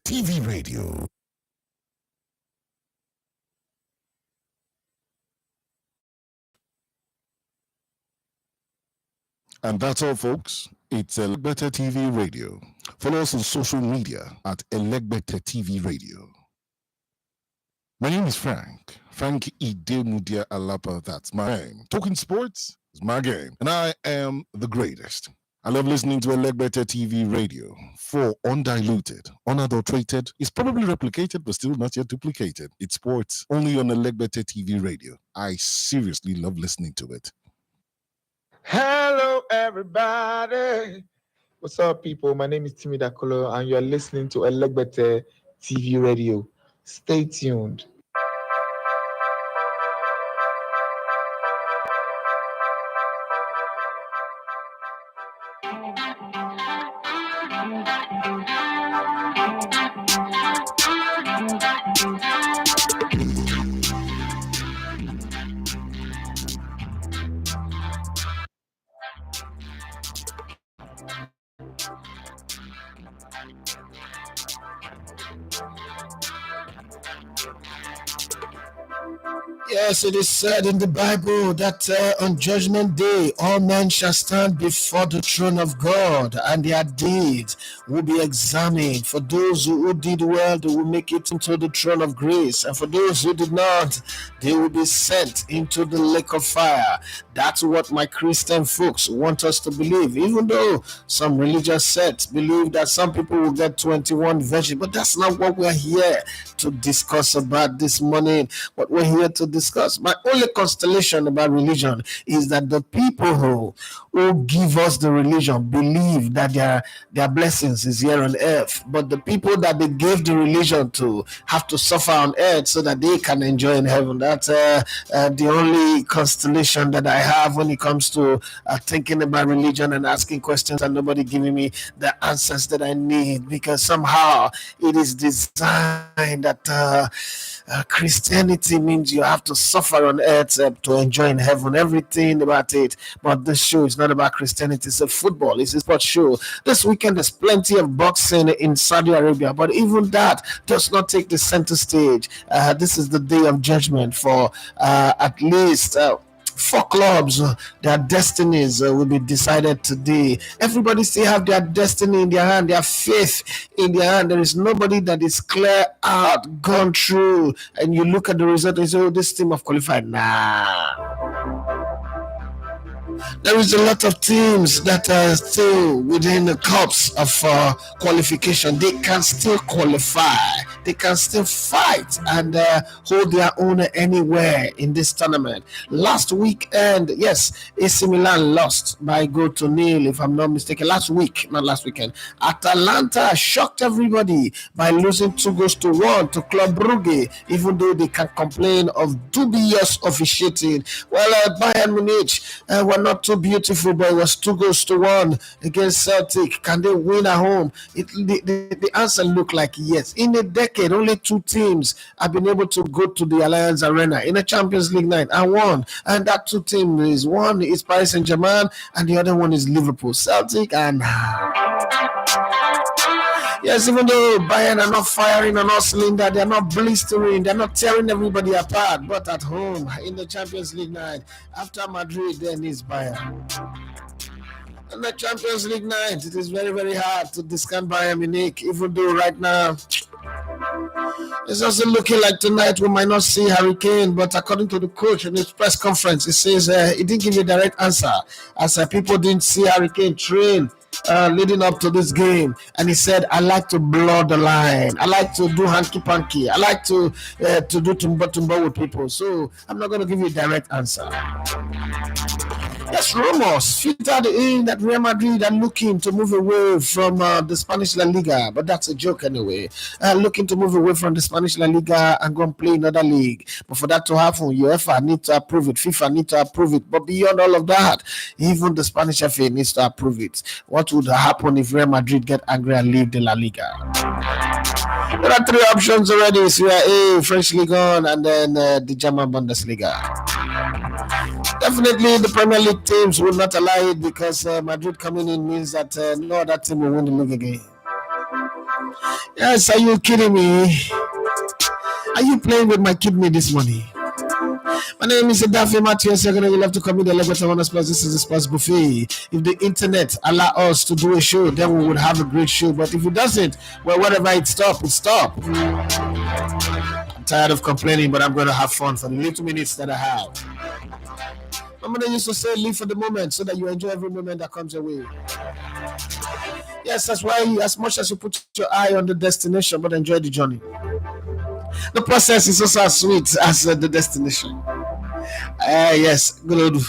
TV Radio. And that's all, folks. It's Elegbete TV Radio. Follow us on social media at Elegbete TV Radio. My name is Frank Idemudia Alapa. That's my name. Talking sports is my game, and I am the greatest. I love listening to Elegbete TV Radio. For undiluted, unadulterated, it's probably replicated but still not yet duplicated. It's sports only on Elegbete TV Radio. I seriously love listening to it. Hello, everybody. What's up, people? My name is Timmy Dakolo, and you're listening to Elegbete TV Radio. Stay tuned. Yes, it is said in the Bible that on Judgment Day, all men shall stand before the throne of God, and their deeds will be examined. For those who did well, they will make it into the throne of grace. And for those who did not, they will be sent into the lake of fire. That's what my Christian folks want us to believe, even though some religious sects believe that some people will get 21 virgins. But that's not what we're here to discuss about this morning. What we're here to discuss, my only constellation about religion is that the people who give us the religion believe that their blessings is here on earth, but the people that they gave the religion to have to suffer on earth so that they can enjoy in heaven. That's the only constellation that I have when it comes to thinking about religion and asking questions and nobody giving me the answers that I need, because somehow it is designed that Christianity means you have to suffer on earth to enjoy in heaven. Everything about it. But this show is not about Christianity. It's a football. It's a sports show. This weekend there's plenty of boxing in Saudi Arabia, but even that does not take the center stage. This is the day of judgment for at least 4 clubs. Their destinies will be decided today. Everybody still have their destiny in their hand, their faith in their hand. There is nobody that is clear out, gone through, and you look at the result and say, oh, this team have qualified. Nah. There is a lot of teams that are still within the cups of qualification. They can still qualify. They can still fight and hold their own anywhere in this tournament. Last weekend, yes, AC Milan lost by goal to nil, if I'm not mistaken. Last week, not last weekend. Atalanta shocked everybody by losing 2-1 to Club Brugge, even though they can complain of dubious officiating. Well, Bayern Munich were not too beautiful, but it was 2-1 against Celtic. Can they win at home? The answer looked like yes. In a decade, only 2 teams have been able to go to the Allianz Arena in a Champions League night and won. And that 2 teams one is Paris Saint-Germain and the other one is Liverpool. Celtic and yes, even though Bayern are not firing on all cylinders, they're not blistering, they're not tearing everybody apart, but at home in the Champions League night, after Madrid, then is Bayern. In the Champions League night, it is very, very hard to discount Bayern Munich, even though right now it's also looking like tonight we might not see Harry Kane, but according to the coach in his press conference, he says he didn't give you a direct answer, as people didn't see Harry Kane train leading up to this game, and he said, I like to blur the line, I like to do hanky-panky, I like to do tumba with people, so I'm not going to give you a direct answer. Yes, rumors filtered in that Real Madrid are looking to move away from the Spanish La Liga, but that's a joke anyway. Looking to move away from the Spanish La Liga and go and play another league. But for that to happen, UEFA need to approve it, FIFA need to approve it. But beyond all of that, even the Spanish FA needs to approve it. What would happen if Real Madrid get angry and leave the La Liga? There are 3 options already. Serie A, French Ligue 1, and then the German Bundesliga. Definitely the Premier League teams will not allow it, because Madrid coming in means that no other team will win the league again. Yes, are you kidding me? Are you playing with my kidney this morning? My name is Daffy Matthew. Second, you love to come in the Lagos Honors Plus. This is the Sports Buffet. If the internet allow us to do a show, then we would have a great show. But if it doesn't, well, whatever it stop, it stop. I'm tired of complaining, but I'm going to have fun for the little minutes that I have. My mother used to say, live for the moment so that you enjoy every moment that comes your way. Yes, that's why as much as you put your eye on the destination, but enjoy the journey. The process is also as sweet as the destination. Yes, good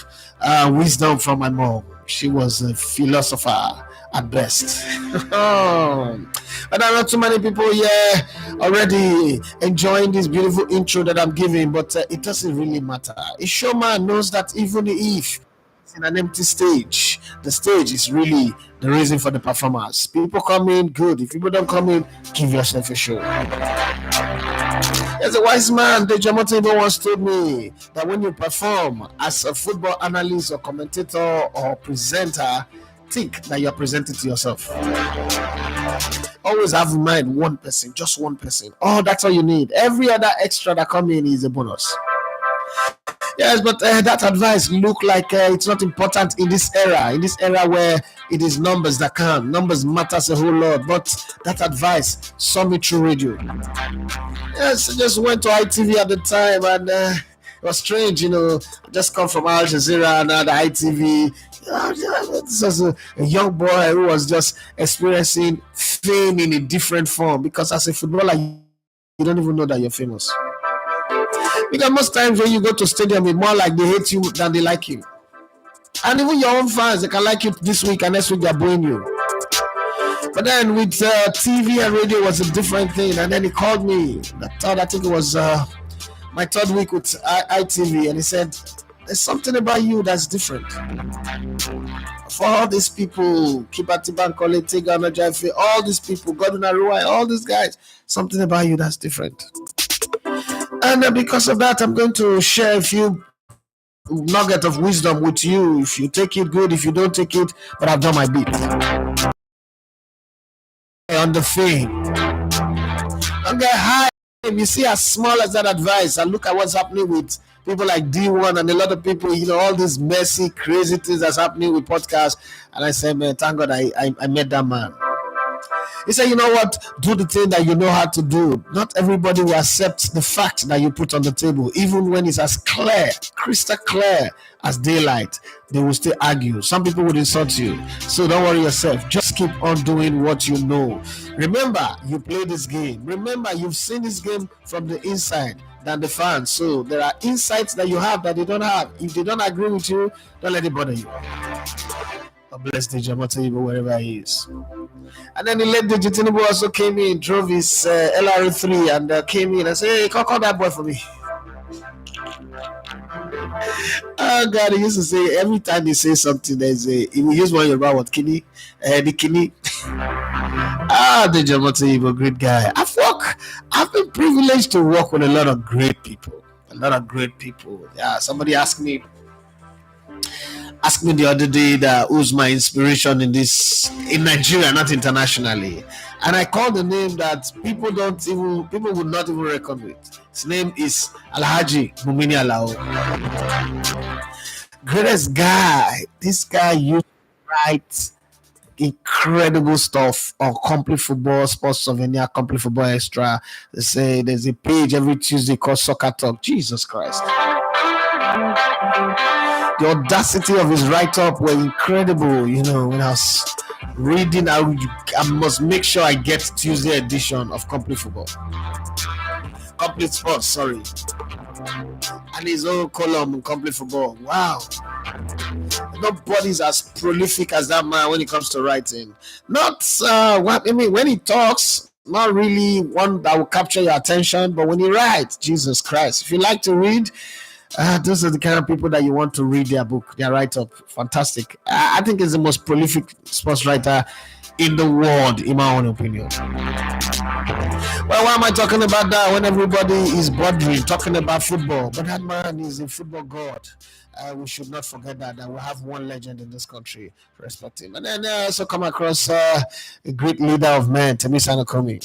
wisdom from my mom. She was a philosopher at best. But there are not too many people here already enjoying this beautiful intro that I'm giving, but it doesn't really matter. A showman knows that even if it's in an empty stage, the stage is really the reason for the performance. People come in, good. If people don't come in, give yourself a show. There's a wise man, the Jamotibo once told me that when you perform as a football analyst or commentator or presenter, think that you're presenting to yourself. Always have in mind one person, just one person. Oh, that's all you need. Every other extra that come in is a bonus. Yes, but that advice look like it's not important in this era where it is numbers that count. Numbers matters a whole lot, but that advice saw me through radio. Yes, I just went to ITV at the time, and it was strange, I just come from Al Jazeera and now the ITV. This was a young boy who was just experiencing fame in a different form, because as a footballer, you don't even know that you're famous. Because most times when you go to stadium, it's more like they hate you than they like you. And even your own fans, they can like you this week and next week they're booing you. But then with TV and radio was a different thing. And then he called me. I think it was my third week with ITV, and he said, there's something about you that's different. For all these people, Kibatiban, Kole, Tigana, Jaife, all these people, Godwin Aruai, all these guys, something about you that's different. And because of that, I'm going to share a few nuggets of wisdom with you. If you take it, good. If you don't take it, but I've done my bit. On the fame. Don't get high. You see, as small as that advice, and look at what's happening with people like D1 and a lot of people, all these messy, crazy things that's happening with podcasts. And I said, man, thank God I met that man. He said, you know what? Do the thing that you know how to do. Not everybody will accept the fact that you put on the table, even when it's as clear, crystal clear as daylight. They will still argue. Some people would insult you. So don't worry yourself. Just keep on doing what you know. Remember, you play this game. Remember, you've seen this game from the inside than the fans. So there are insights that you have that they don't have. If they don't agree with you, don't let it bother you. God bless the Jamaica wherever he is. And then the late Deji Tinubu also came in, drove his LR3 and came in and said, hey, call that boy for me. Oh God, he used to say every time he says something, there's he will use one about what Kini, the Kini. The Jamaica, great guy. I've been privileged to work with a lot of great people. Yeah, somebody asked me the other day that who's my inspiration in Nigeria, not internationally, and I called the name that people would not even reckon with. His name is Alhaji Mumini Alao. Greatest guy. This guy used to write incredible stuff on Complete Football, Sports Souvenir, Complete Football Extra. They say there's a page every Tuesday called Soccer Talk. Jesus Christ. The audacity of his write-up were incredible. When I was reading, I must make sure I get Tuesday edition of Complete Football. Complete Sports, sorry. And his own column in Complete Football. Wow. Nobody's as prolific as that man when it comes to writing. Not, when he talks, not really one that will capture your attention, but when he writes, Jesus Christ. If you like to read, those are the kind of people that you want to read their book, their write-up. Fantastic. I think he's the most prolific sports writer in the world, in my own opinion. Well, why am I talking about that when everybody is bothering talking about football? But that man is a football god. We should not forget that we have one legend in this country. Respect him. And then I also come across a great leader of men, Temisa Nakomi.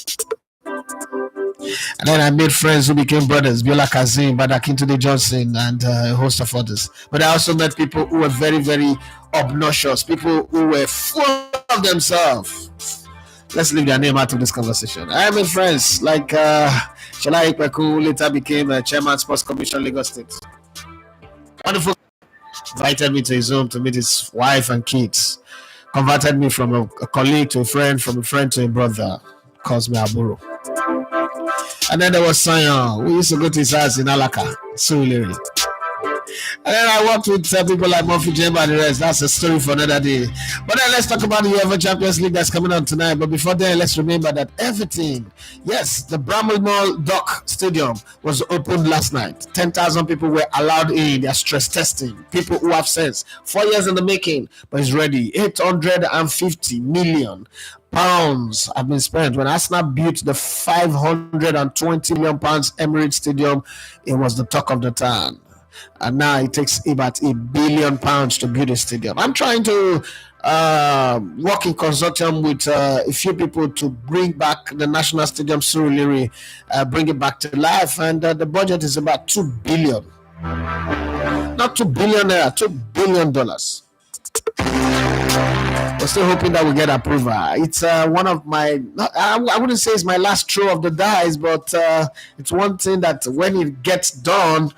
And then I made friends who became brothers, Biola Kazim, Badakintude Johnson, and a host of others. But I also met people who were very, very obnoxious, people who were full of themselves. Let's leave their name out of this conversation. I made friends like Shala Ikpeku, who later became chairman Sports Commission Lagos State. Wonderful. Invited me to his home to meet his wife and kids. Converted me from a colleague to a friend, from a friend to a brother. Calls me Aburo. And then there was Sanyo. We used to go to his house in Alaka, Surulere. And then I worked with people like Murphy Jemba and the rest. That's a story for another day. But then let's talk about the UEFA Champions League that's coming on tonight. But before then, let's remember that everything, yes, the Bramall Dock Stadium was opened last night. 10,000 people were allowed in. They're stress testing. People who have sense. 4 years in the making, but it's ready. 850 million pounds have been spent. When Arsenal built the 520 million pounds Emirates Stadium, it was the talk of the town. And now it takes about £1 billion to build a stadium. I'm trying to work in consortium with a few people to bring back the National Stadium Surulere, bring it back to life. And the budget is about $2 billion. Not $2 billion, $2 billion. We're still hoping that we get approval. It's one of my, I wouldn't say it's my last throw of the dice, but it's one thing that when it gets done,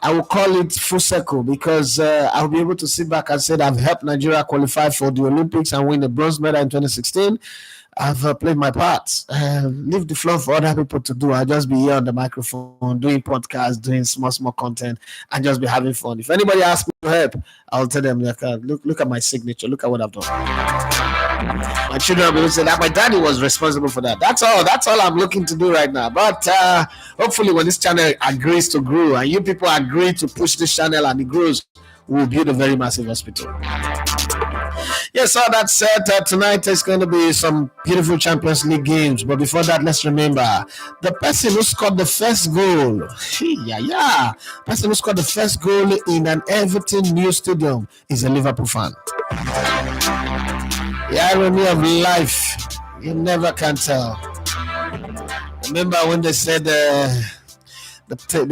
I will call it full circle, because I'll be able to sit back and say that I've helped Nigeria qualify for the Olympics and win the bronze medal in 2016. I've played my part. Leave the floor for other people to do. I'll just be here on the microphone, doing podcasts, doing small content, and just be having fun. If anybody asks me to help, I'll tell them, look at my signature. Look at what I've done. My children will say that my daddy was responsible for that. That's all I'm looking to do right now. But hopefully when this channel agrees to grow and you people agree to push this channel and it grows, we'll build a very massive hospital. Yes, all that said, tonight is going to be some beautiful Champions League games. But before that, let's remember the person who scored the first goal. Person who scored the first goal in an Everton new stadium is a Liverpool fan. The irony of life, you never can tell. Remember when they said the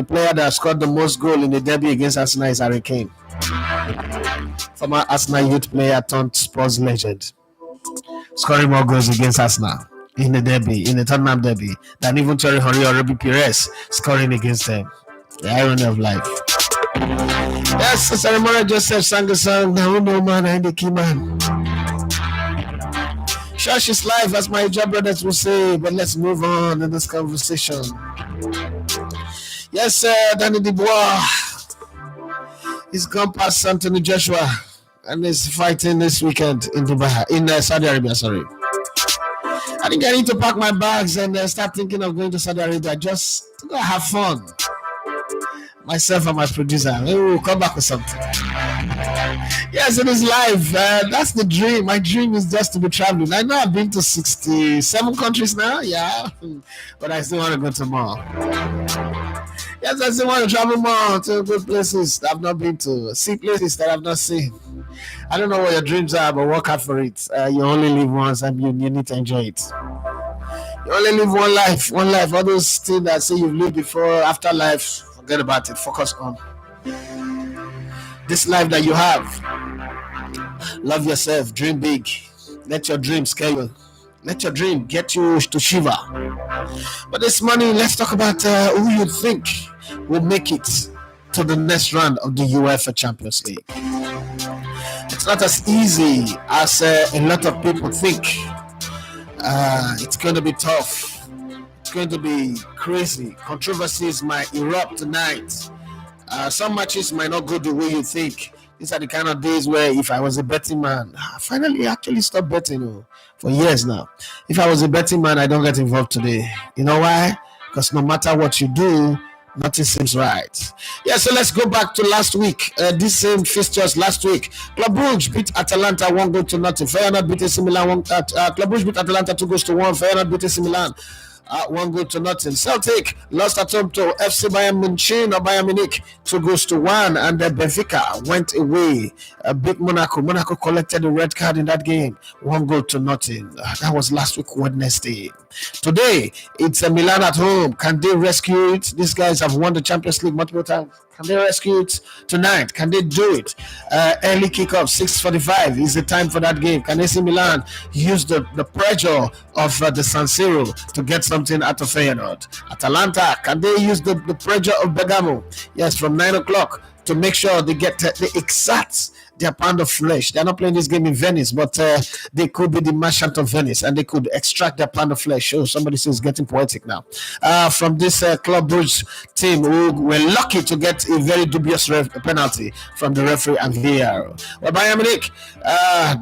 player that scored the most goal in the derby against Arsenal is Harry Kane. Former Arsenal youth player turned Spurs legend. Scoring more goals against Arsenal in the derby, in the Tottenham derby, than even Thierry Henry or Robbie Pires scoring against them. The irony of life. Yes, Sarimora Joseph sang a song, "No Man, I'm the key man." Church is life, as my job brothers will say, but let's move on in this conversation. Yes, Danny Dubois. He's gone past Anthony Joshua and is fighting this weekend in Dubai, in Saudi Arabia. Sorry, I think I need to pack my bags and start thinking of going to Saudi Arabia just to go have fun. Myself and my producer, maybe we'll come back with something. Yes, it is live. That's the dream. My dream is just to be traveling. I know I've been to 67 countries now, yeah, but I still want to go to more. Yes, I still want to travel more to good places that I've not been to, see places that I've not seen. I don't know what your dreams are, but work hard for it. You only live once and you need to enjoy it. You only live one life. All those things that say you've lived before, after life, forget about it. Focus on this life that you have. Love yourself. Dream big. Let your dream scale you. Let your dream get you to Shiva. But this morning, let's talk about who you think will make it to the next round of the UEFA Champions League. It's not as easy as a lot of people think. It's going to be tough. It's going to be crazy. Controversies might erupt tonight. Some matches might not go the way you think. These are the kind of days where if I was a betting man, I finally actually stopped betting for years now. If I was a betting man, I don't get involved today. You know why? Because no matter what you do, nothing seems right. Yeah, so let's go back to last week. This same fixtures last week. Club Brugge beat Atalanta 1-0. Feyenoord beat AC Milan. Club Brugge beat Atalanta 2-1. Feyenoord beat AC Milan One goal to nothing. Celtic lost at home to FC Bayern Munich or Bayern Munich 2-1, and Benfica went away. Beat Monaco. Monaco collected a red card in that game. 1-0. That was last week Wednesday. Today it's Milan at home. Can they rescue it? These guys have won the Champions League multiple times. Can they rescue it tonight? Can they do it? Early kickoff, 6:45 is the time for that game. Can AC Milan use the pressure of the San Siro to get something out of Feyenoord? Atalanta, can they use the pressure of Bergamo? Yes, from 9 o'clock to make sure they get the exact their pound of flesh. They're not playing this game in Venice, but they could be the merchant of Venice and they could extract their pound of flesh. Oh, somebody says getting poetic now. From this Club Brugge team who were lucky to get a very dubious penalty from the referee and VAR. Well, Bayern Munich,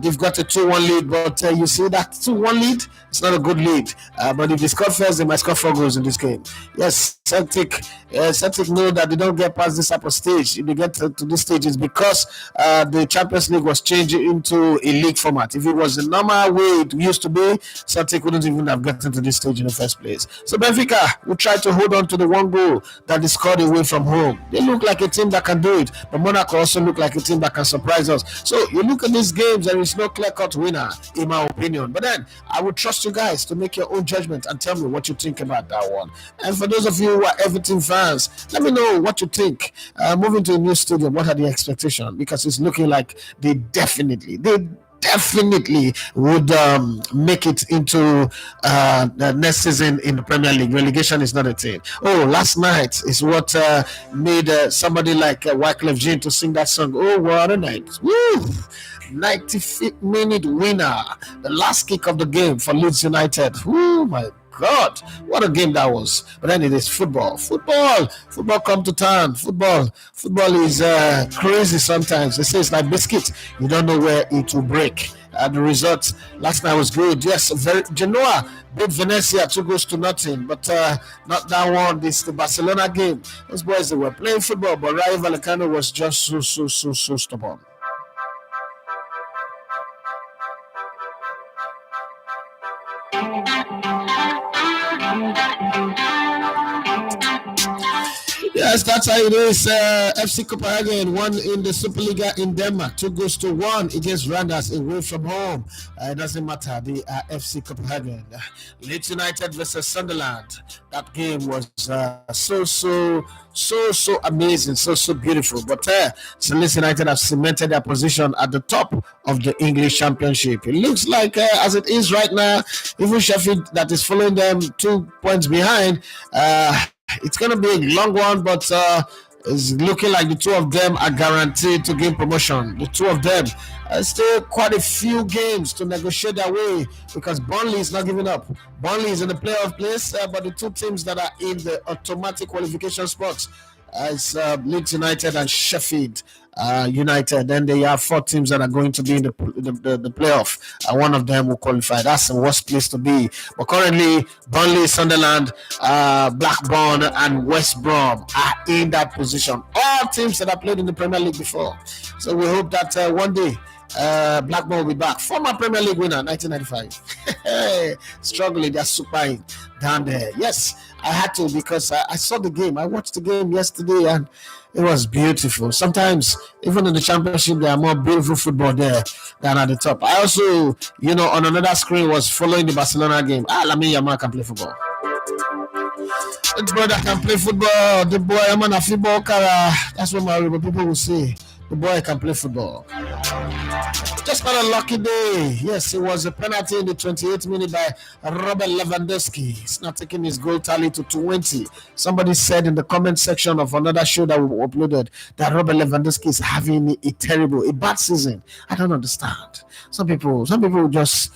they've got a 2-1 lead, but you see that 2-1 lead, it's not a good lead. But if they score first, they might score 4 goals in this game. Yes, Celtic know that they don't get past this type of stage. If they get to this stage, it's because the Champions League was changing into a league format. If it was the normal way it used to be, Celtic wouldn't even have gotten to this stage in the first place. So Benfica will try to hold on to the 1 goal that they scored away from home. They look like a team that can do it, but Monaco also look like a team that can surprise us. So you look at these games, there is no clear-cut winner, in my opinion. But then I would trust you guys to make your own judgment and tell me what you think about that one. And for those of you who are Everton fans, let me know what you think. Moving to a new stadium, what are the expectations? Because it's looking like they definitely would make it into the next season in the Premier League. Relegation is not a thing. Oh, last night is what made somebody like Wyclef Jean to sing that song. Oh, what a night. Woo! 95th minute winner. The last kick of the game for Leeds United. Oh, my God, what a game that was. But then it is football come to town. Football is crazy sometimes. They say it's like biscuit, you don't know where it will break. The result last night was good. Yes, Genoa beat Venezia 2-0, but not that one. This the Barcelona game. Those boys, they were playing football, but Rayo Vallecano was just so stubborn. Yes, that's how it is. FC Copenhagen won in the Superliga in Denmark. 2-1 against Randers away from home. It doesn't matter. They are FC Copenhagen. Leeds United versus Sunderland. That game was so amazing, so beautiful. But Leeds United have cemented their position at the top of the English Championship. It looks like, as it is right now, even Sheffield, that is following them 2 points behind, it's going to be a long one, but it's looking like the two of them are guaranteed to gain promotion. The two of them still quite a few games to negotiate their way because Burnley is not giving up. Burnley is in the playoff place, but the two teams that are in the automatic qualification spots is Leeds United and Sheffield United. Then they have 4 teams that are going to be in the playoff. One of them will qualify. That's the worst place to be. But currently, Burnley, Sunderland, Blackburn, and West Brom are in that position. All teams that have played in the Premier League before. So we hope that one day Blackburn will be back. Former Premier League winner, 1995. Struggling, they're super down there. Yes, I had to because I saw the game. I watched the game yesterday and it was beautiful. Sometimes, even in the championship, there are more beautiful football there than at the top. I also, on another screen was following the Barcelona game. Lamine Yamal can play football. This brother can play football. The boy, I'm on a football cara. That's what my people will say. The boy can play football. Just not a lucky day. Yes, it was a penalty in the 28th minute by Robert Lewandowski. He's not taking his goal tally to 20. Somebody said in the comment section of another show that we uploaded that Robert Lewandowski is having a bad season. I don't understand. Some people just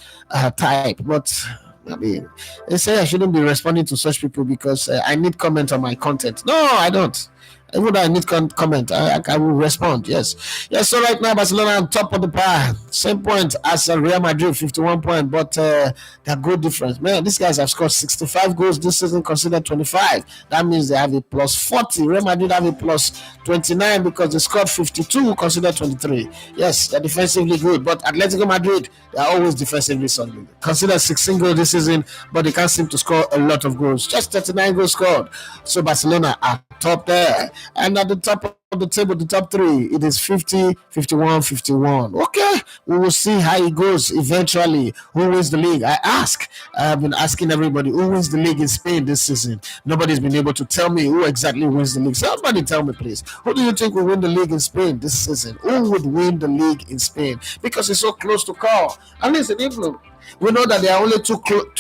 type, but I mean, they say I shouldn't be responding to such people because I need comment on my content. No, I don't. Even though I need comment, I will respond. Yes. Yes, so right now, Barcelona on top of the pile. Same point as Real Madrid, 51 points, but their goal difference. Man, these guys have scored 65 goals this season, considered 25. That means they have a plus 40. Real Madrid have a plus 29 because they scored 52, considered 23. Yes, they're defensively good, but Atletico Madrid, they are always defensively solid. Considered 16 goals this season, but they can't seem to score a lot of goals. Just 39 goals scored. So Barcelona are top there. And at the top of the table, the top three, it is 50, 51, 51. Okay, we will see how it goes eventually. Who wins the league? I've been asking everybody who wins the league in Spain this season. Nobody's been able to tell me who exactly wins the league. Somebody tell me, please. Who do you think will win the league in Spain this season? Who would win the league in Spain? Because it's so close to call. And listen, we know that there are only two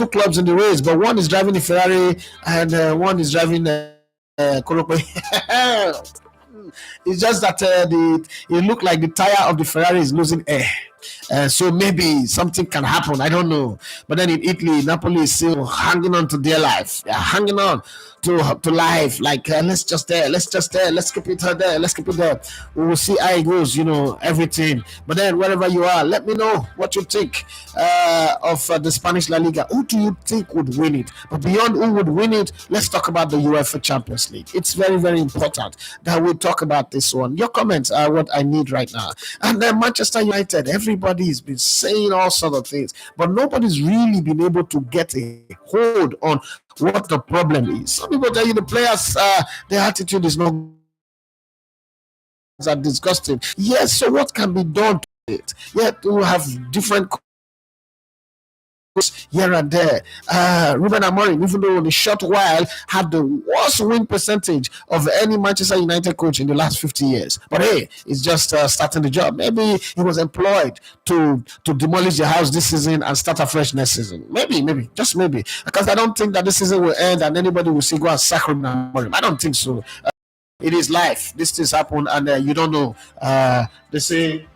clubs in the race, but one is driving the Ferrari and one is driving it's just that it looked like the tire of the Ferrari is losing air. So maybe something can happen. I don't know. But then in Italy, Napoli is still hanging on to their life. They're hanging on to life. Like let's keep it there. Let's keep it there. We will see how it goes. Everything. But then wherever you are, let me know what you think of the Spanish La Liga. Who do you think would win it? But beyond who would win it, let's talk about the UEFA Champions League. It's very, very important that we talk about this one. Your comments are what I need right now. And then Manchester United, everybody's been saying all sorts of things, but nobody's really been able to get a hold on what the problem is. Some people tell you the players, their attitude is not that disgusting. Yes, so what can be done to it? Yet we have different here and there. Ruben Amorim, even though in a short while, had the worst win percentage of any Manchester United coach in the last 50 years. But hey, it's just starting the job. Maybe he was employed to demolish the house this season and start afresh next season. Maybe, just maybe. Because I don't think that this season will end and anybody will say, go and sack Ruben Amorim. I don't think so. It is life. These things happen and you don't know. They say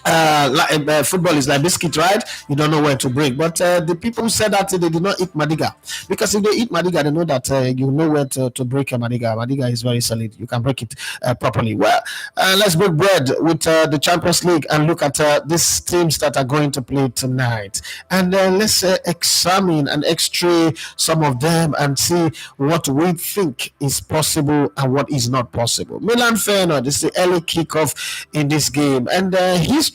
football is like biscuit, right? You don't know where to break. But the people who said that they did not eat Madiga, because if they eat Madiga, they know that you know where to break a Madiga. Madiga is very solid. You can break it properly. Well, let's break bread with the Champions League and look at these teams that are going to play tonight, and let's examine and X-ray some of them and see what we think is possible and what is not possible. Milan Feyenoord is the early kickoff in this game, and history.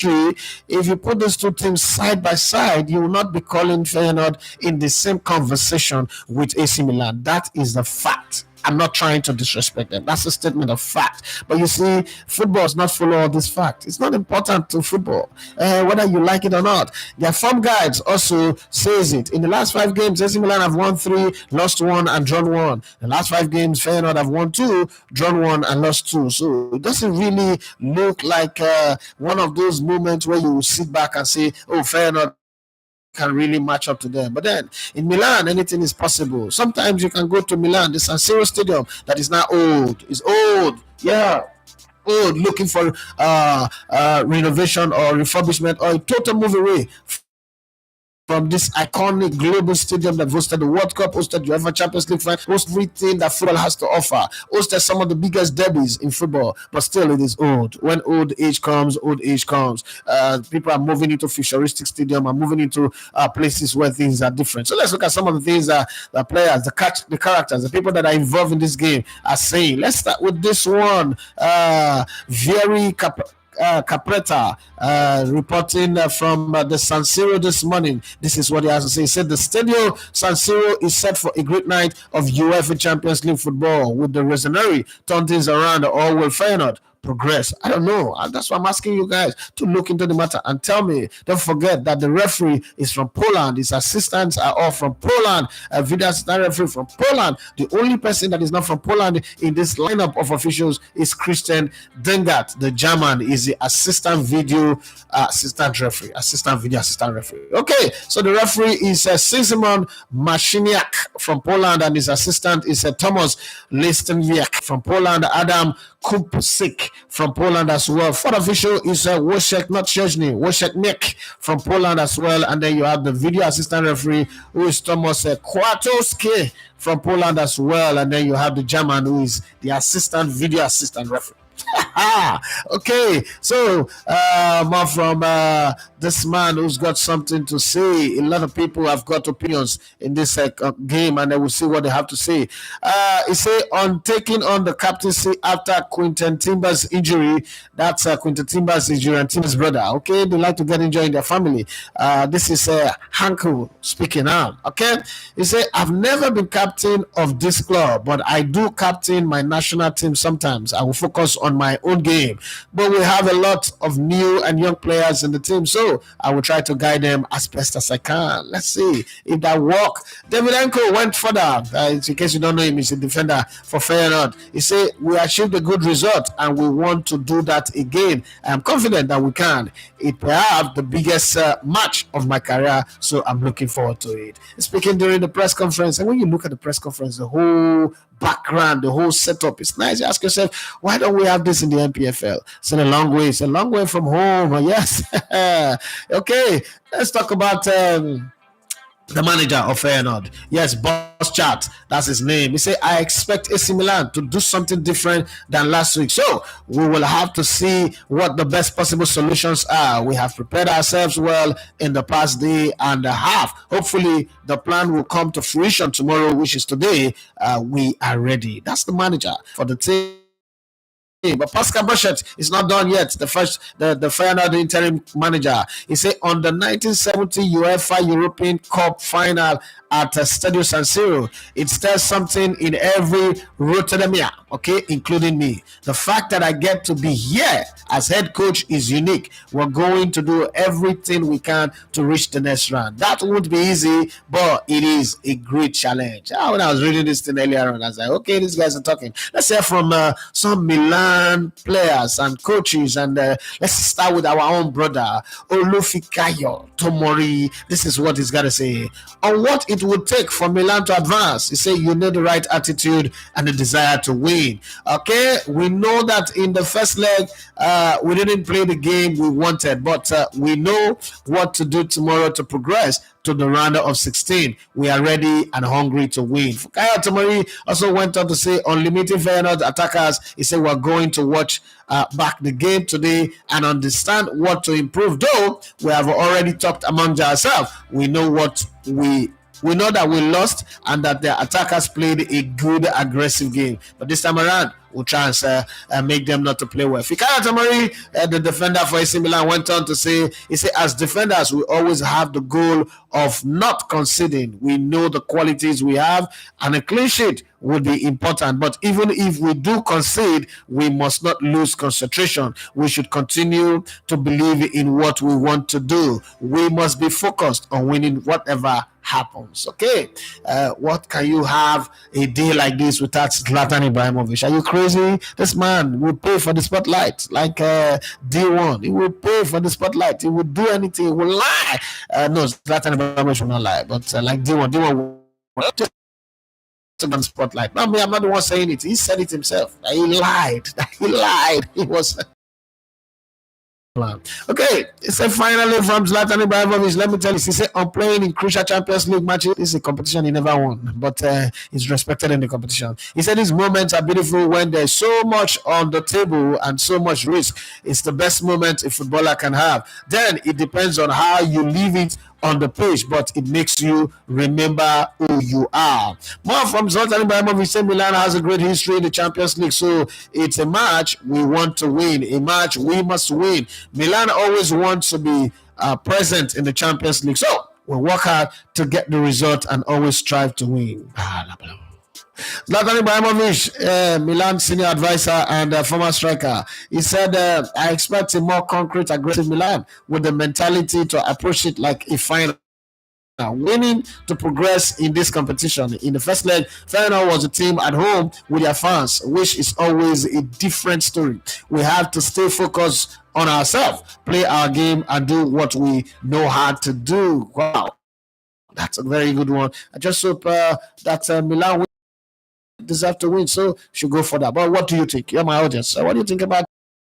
If you put these two teams side by side, you will not be calling Feyenoord in the same conversation with AC Milan. That is the fact. I'm not trying to disrespect them. That's a statement of fact. But you see, football is not full of all this fact. It's not important to football, whether you like it or not. Their form guides also says it. In the last 5 games, AC Milan have won 3, lost 1, and drawn 1. The last 5 games, Feyenoord have won 2, drawn 1, and lost 2. So it doesn't really look like one of those moments where you sit back and say, oh, Feyenoord can really match up to them. But then in Milan, anything is possible. Sometimes you can go to Milan, the San Siro Stadium that is now old. It's old. Yeah. Old, looking for renovation or refurbishment or a total move away from this iconic global stadium that hosted the World Cup, hosted the UEFA Champions League final, hosted everything that football has to offer, hosted some of the biggest derbies in football, but still it is old. When old age comes, people are moving into futuristic stadium and moving into places where things are different. So let's look at some of the things that the players, the characters, the people that are involved in this game are saying. Let's start with this one. Very Capretta reporting from the San Siro this morning. This is what he has to say. He said the Stadio San Siro is set for a great night of UEFA Champions League football. With the Rossoneri turn things around, or will Feyenoord progress? I don't know. That's why I'm asking you guys to look into the matter and tell me. Don't forget that the referee is from Poland. His assistants are all from Poland. Video assistant referee from Poland. The only person that is not from Poland in this lineup of officials is Christian Dengart. The German is the assistant video assistant referee. Okay, so the referee is Szymon Machiniak from Poland, and his assistant is Thomas Lestenwiak from Poland. Adam Kupsik from Poland as well. Fourth official is Wojciech, not Szczesny, Wojciech from Poland as well. And then you have the video assistant referee, who is Tomasz Kwiatkowski from Poland as well. And then you have the German, who is the video assistant referee. Okay, so more from this man who's got something to say. A lot of people have got opinions in this game, and they will see what they have to say. He say on taking on the captaincy after Quinton Timber's injury. That's Quinton Timber's injury and Timber's brother. Okay, they like to get injured in their family. This is Hanko speaking now. Okay, he say I've never been captain of this club, but I do captain my national team sometimes. I will focus on my own game, but we have a lot of new and young players in the team, so I will try to guide them as best as I can. Let's see if that work. Davidenko went further. In case you don't know him, he's a defender for Feyenoord. He said we achieved a good result and we want to do that again. I am confident that we can. It perhaps the biggest match of my career, so I'm looking forward to it. Speaking during the press conference, and when you look at the press conference, the whole background, the whole setup, it's nice. You ask yourself, why don't we have this in the NPFL? It's a long way. It's a long way from home. Yes. Okay, let's talk about the manager of Feyenoord. Yes, Boss Chat, that's his name. He said, I expect AC Milan to do something different than last week. So we will have to see what the best possible solutions are. We have prepared ourselves well in the past day and a half. Hopefully the plan will come to fruition tomorrow, which is today. We are ready. That's the manager for the team. But Pascal Brochet is not done yet. The Feyenoord interim manager. He said on the 1970 UEFA European Cup final at Stadio San Siro, it stirs something in every Rotterdamian, okay, including me. The fact that I get to be here as head coach is unique. We're going to do everything we can to reach the next round. That won't be easy, but it is a great challenge. When I was reading this thing earlier on, I was like, okay, these guys are talking. Let's hear from some Milan players and coaches, and let's start with our own brother, Olufikayo Tomori. This is what he's got to say on what it would take for Milan to advance. He said you need the right attitude and the desire to win. Okay, we know that in the first leg we didn't play the game we wanted, but we know what to do tomorrow to progress to the round of 16. We are ready and hungry to win. Fikayo Tomori also went on to say on limiting Feyenoord attackers, he said we're going to watch back the game today and understand what to improve. Though we have already talked among ourselves, we know what we know that we lost and that the attackers played a good aggressive game, but this time around we'll try and make them not to play well. Fikayo Tomori, the defender for AC Milan, went on to say, he said, as defenders, we always have the goal of not conceding. We know the qualities we have, and a clean sheet would be important. But even if we do concede, we must not lose concentration. We should continue to believe in what we want to do. We must be focused on winning whatever happens. Okay, what can you have a day like this without Zlatan Ibrahimovic? Are you crazy? This man will pay for the spotlight like D1. He will pay for the spotlight. He will do anything. He will lie. No, Zlatan Ibrahimovic will not lie, but like D1 will just on spotlight. Not me, I'm not the one saying it. He said it himself. He lied. He lied. He was plan. Okay, he said finally from Zlatan Ibrahimovic, let me tell you, he said on playing in crucial Champions League matches, this is a competition he never won, but he's respected in the competition. He said these moments are beautiful when there's so much on the table and so much risk. It's the best moment a footballer can have. Then it depends on how you leave it on the page, but it makes you remember who you are. More from Zlatan Ibrahimovic. Milan has a great history in the Champions League, so it's a match we want to win, a match we must win. Milan always wants to be present in the Champions League, so we'll work hard to get the result and always strive to win. Zlatan Ibrahimovic, Milan senior advisor and former striker, he said, I expect a more concrete, aggressive Milan with the mentality to approach it like a final. Winning to progress in this competition. In the first leg, Feyenoord was a team at home with their fans, which is always a different story. We have to stay focused on ourselves, play our game, and do what we know how to do. Wow, that's a very good one. I just hope that Milan deserve to win, so should go for that. But what do you think? You're my audience. So what do you think about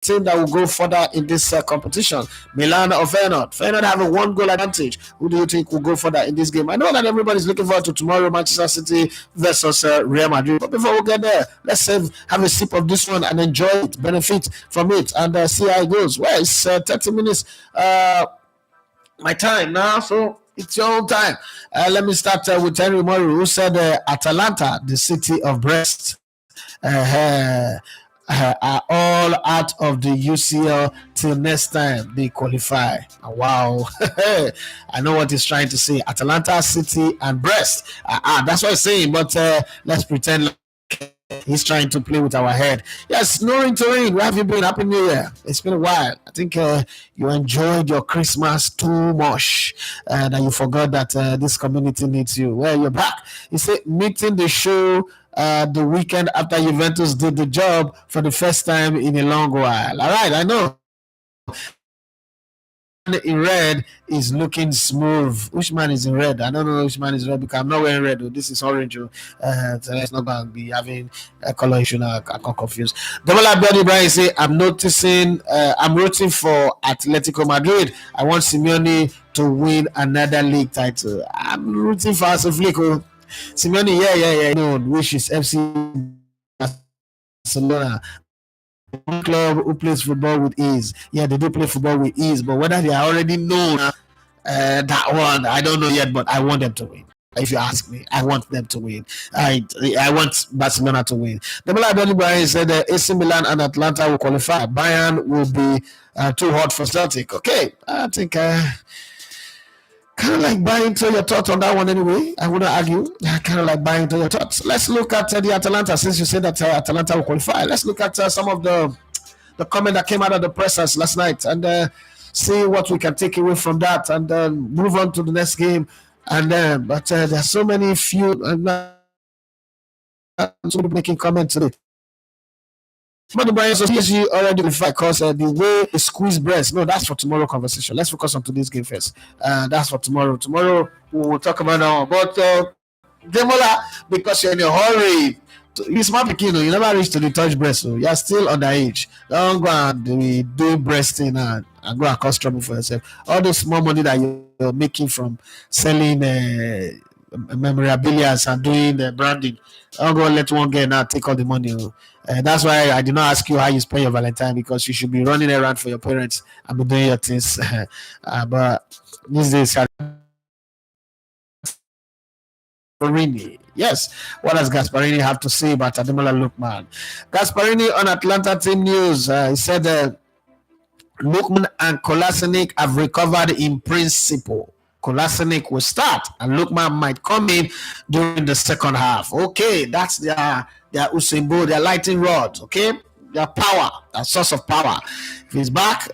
team that will go further in this competition? Milan or Feyenoord? Feyenoord have a 1 goal advantage. Who do you think will go further in this game? I know that everybody's looking forward to tomorrow, Manchester City versus Real Madrid. But before we get there, let's have a sip of this one and enjoy it, benefit from it, and see how it goes. Well, it's 30 minutes. My time now, so it's your own time. Let me start with Henry Murray, who said Atalanta, the city of Brest, are all out of the UCL till next time they qualify. Wow. I know what he's trying to say. Atalanta, City, and Brest. That's what he's saying, but let's pretend like he's trying to play with our head. Yes, Norin Torin, where have you been? Happy New Year. It's been a while. I think you enjoyed your Christmas too much and you forgot that this community needs you. Well, you're back. You say meeting the show the weekend after Juventus did the job for the first time in a long while. All right, I know. In red is looking smooth. Which man is in red? I don't know which man is red because I'm not wearing red. This is orange. So it's not going to be having a color issue now. I got confused. Demola Body Brian say, I'm noticing, I'm rooting for Atletico Madrid. I want Simeone to win another league title. I'm rooting for Asoflico. Simeone, yeah. No, which is FC Barcelona. Club who plays football with ease. Yeah, they do play football with ease, but whether they already know that one, I don't know yet, but I want them to win. If you ask me, I want them to win. I want Barcelona to win. Demola Adonibrahim said AC Milan and Atlanta will qualify. Bayern will be too hot for Celtic. Okay, I think kind of like buying to your thoughts on that one anyway. I wouldn't argue. I kind of like buying to your thoughts. Let's look at the Atalanta, since you said that Atalanta will qualify. Let's look at some of the comment that came out of the pressers last night and see what we can take away from that and then move on to the next game. And but there's so many few making comments today. But Brian, so PSG already qualified because the way they squeeze Brest. No, that's for tomorrow conversation. Let's focus on today's game first. That's for tomorrow. Tomorrow we'll talk about that one. But Demola, because you're in a hurry, you smart pikin, you never reach to the touch breast, so you're still underage. Don't go and do breasting and go and cause trouble for yourself. All the small money that you're making from selling memorabilia and doing the branding, don't go let one girl now take all the money. That's why I did not ask you how you spend your Valentine, because you should be running around for your parents and be doing your things. But these days, Gasparini. Yes, what does Gasparini have to say about Ademola Lookman? Gasparini on Atlanta Team News, he said Lookman and Kolasinac have recovered in principle. Kolasinac will start and Lookman might come in during the second half. Okay, that's their Usain Bolt, their lightning rod. Okay, their power, their source of power. If he's back,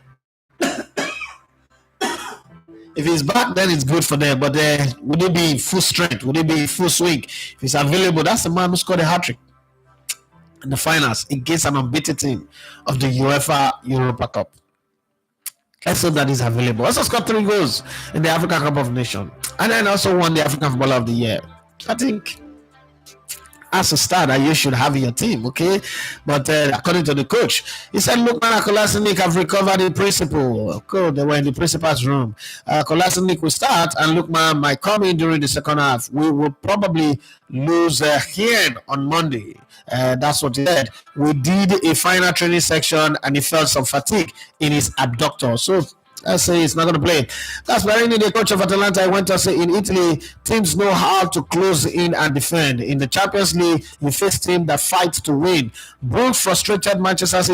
then it's good for them. But would it be full strength? Would it be full swing? If he's available, that's the man who scored a hat-trick in the finals against an unbeaten team of the UEFA Europa Cup. Let's hope that he's available. Also scored 3 goals in the African Cup of Nations, and then also won the African Footballer of the Year. I think as a starter, you should have your team, okay? But according to the coach, he said, Lookman and Kolasinac have recovered in principle. Okay, they were in the principal's room. Kolasinac will start, and Lookman might come in during the second half. We will probably lose Hien on Monday. That's what he said. We did a final training section, and he felt some fatigue in his abductor. So I say he's not going to play. That's Marini, the coach of Atalanta. I went to say in Italy, teams know how to close in and defend. In the Champions League, you face teams that fight to win. Both frustrated Manchester City